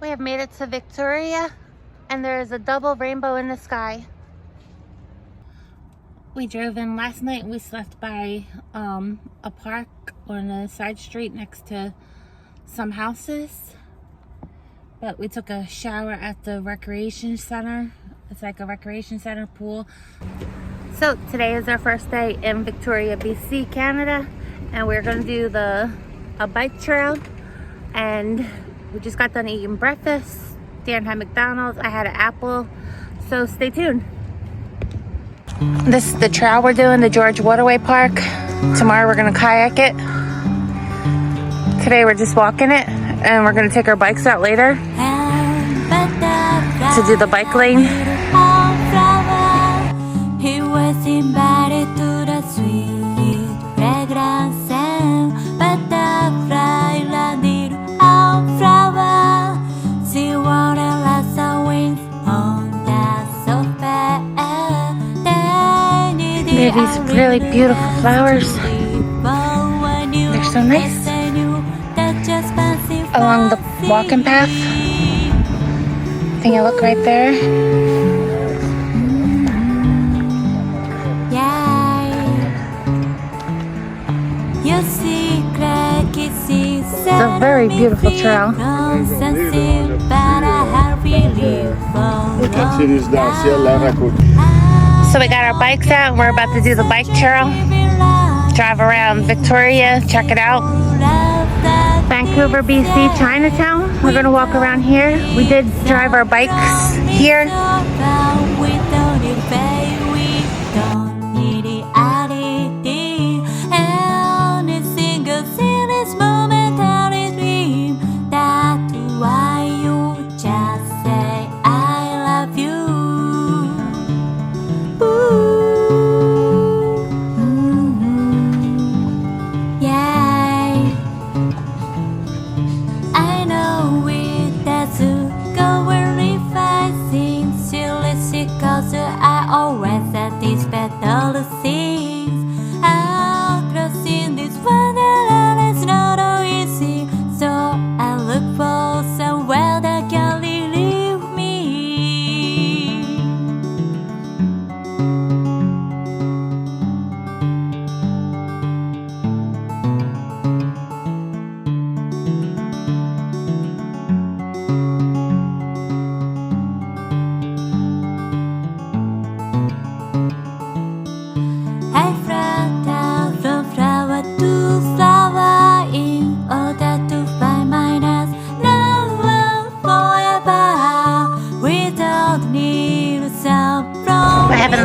We have made it to Victoria, and there is a double rainbow in the sky. We drove in last night and we slept by a park on a side street next to some houses. But we took a shower at the recreation center. It's like a recreation center pool. So today is our first day in Victoria, BC, Canada, and we're gonna do a bike trail. And we just got done eating breakfast. Dan had McDonald's, I had an apple. So stay tuned. This is the trail we're doing, the George Waterway Park. Tomorrow we're gonna kayak it. Today we're just walking it, and we're gonna take our bikes out later to do the bike lane. He was invited to the sweet fragrance and butterfly landed on flower. She wore a lots of wings on the sofa. They have these really beautiful flowers. They're so nice. Along the walking path. I think I look right there. It's a very beautiful trail. So we got our bikes out and we're about to do the bike trail. Drive around Victoria, check it out. Vancouver, BC, Chinatown. We're gonna walk around here. We did drive our bikes here.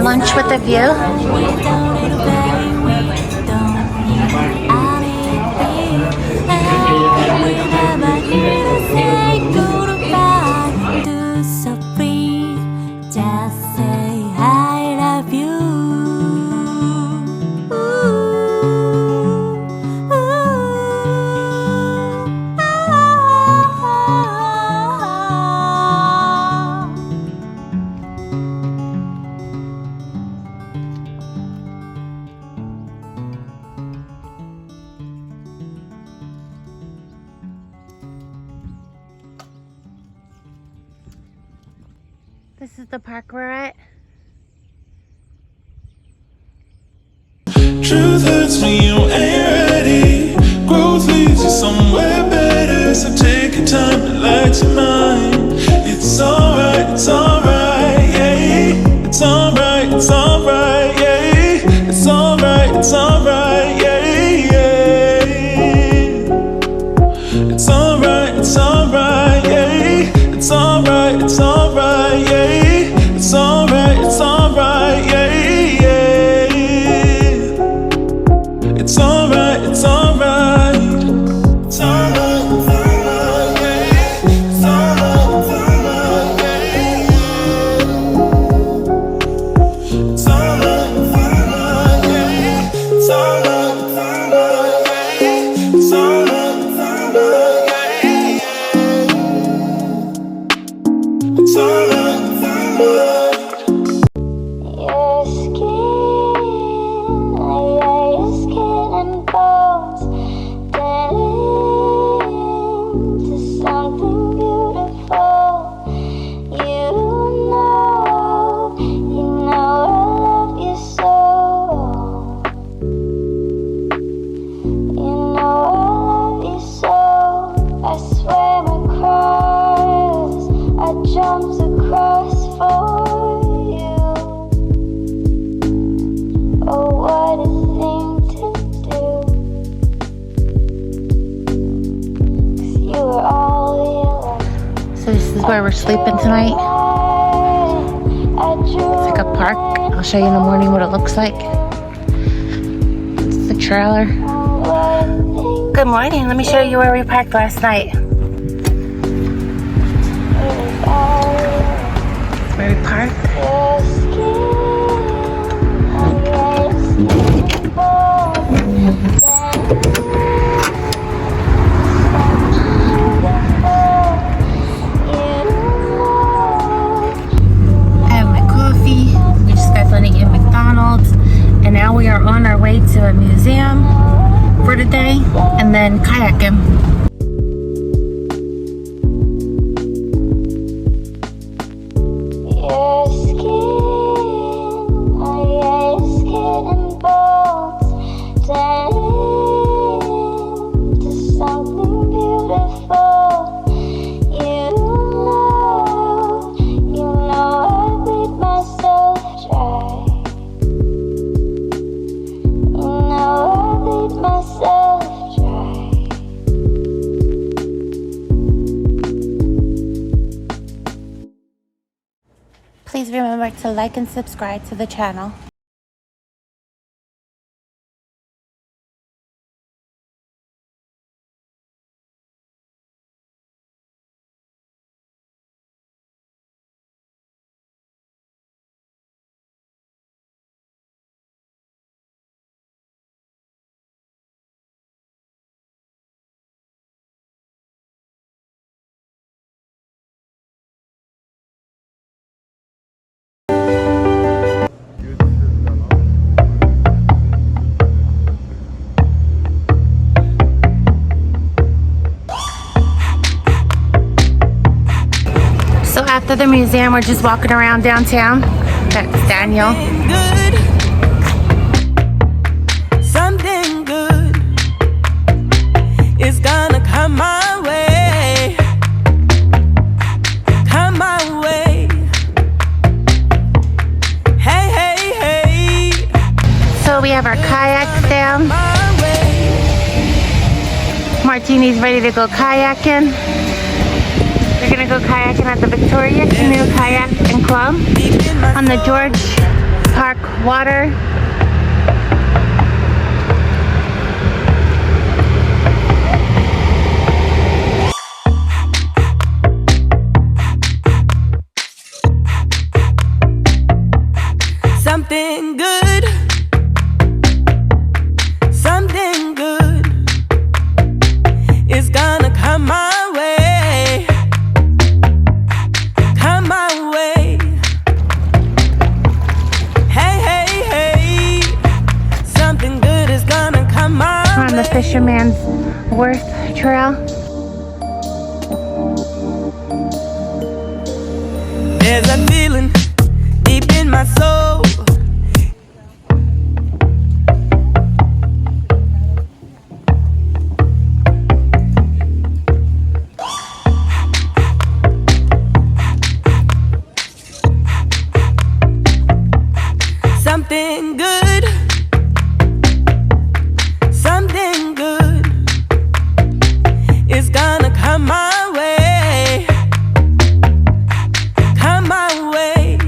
Lunch with a view. This is the park we're at. Truth hurts when you ain't ready. Growth leads you somewhere better. So take your time, relax your mind. It's alright, yeah. It's alright, yeah. It's alright, yeah, yeah. It's alright, yeah. It's alright, yeah. It's alright, yeah, yeah. It's alright, it's alright. It's alright, yeah. It's alright, yeah. It's alright, yeah. It's alright, yeah. It's alright, yeah. It's alright. Something beautiful. So this is where we're sleeping tonight. It's like a park. I'll show you in the morning what it looks like. It's the trailer. Good morning. Let me show you where we parked last night. Where we parked. And now we are on our way to a museum for the day and then kayaking. Please remember to like and subscribe to the channel. After the museum, we're just walking around downtown. That's Daniel. Something good is gonna come my way. Come my way. Hey, hey, hey. So we have our kayaks down. Martini's ready to go kayaking. We're gonna go kayaking at the Victoria Canoe Kayak and Club on the George Park water. Something good. Something good is gonna come my way. The Fisherman's Wharf trail. There's a feeling deep in my soul. Something good. Something good is gonna come my way. Come my way.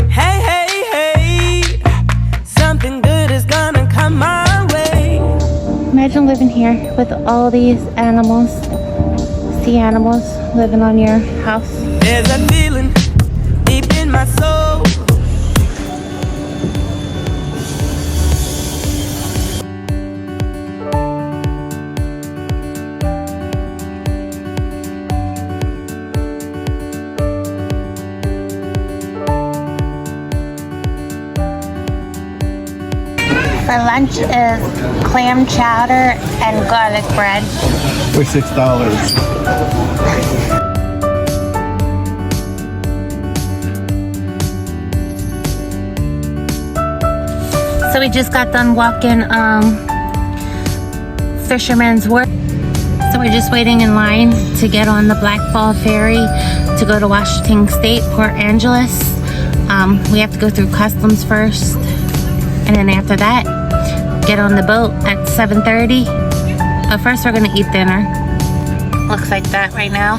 Hey, hey, hey. Something good is gonna come my way. Imagine living here with all these animals, sea animals living on your house. There's a feeling deep in my soul. For lunch is clam chowder and garlic bread. For $6. So we just got done walking Fisherman's Wharf. So we're just waiting in line to get on the Blackball Ferry to go to Washington State, Port Angeles. We have to go through customs first, and then after that, get on the boat at 7:30. But first we're gonna eat dinner. looks like that right now.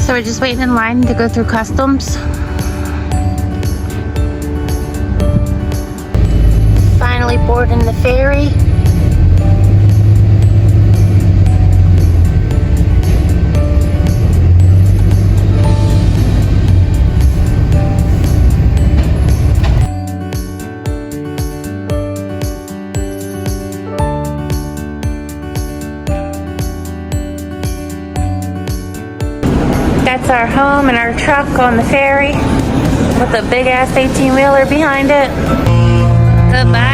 So we're just waiting in line to go through customs. Finally boarding the ferry. That's our home and our truck on the ferry with a big ass 18-wheeler behind it. Goodbye.